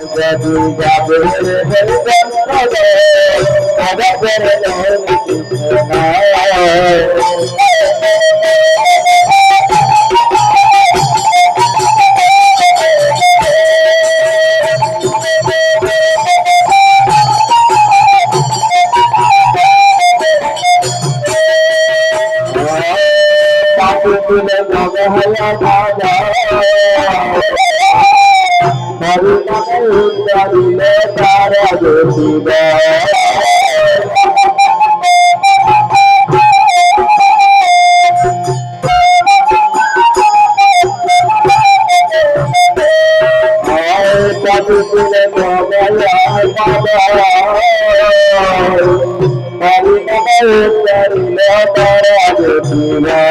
Jadi jabe berbeda, ada berbeda. Tapi bila jaga hanya ada, dari kau dari negara berbeda. Tapi bila jaga hanya ada, dari kau dari negara berbeda.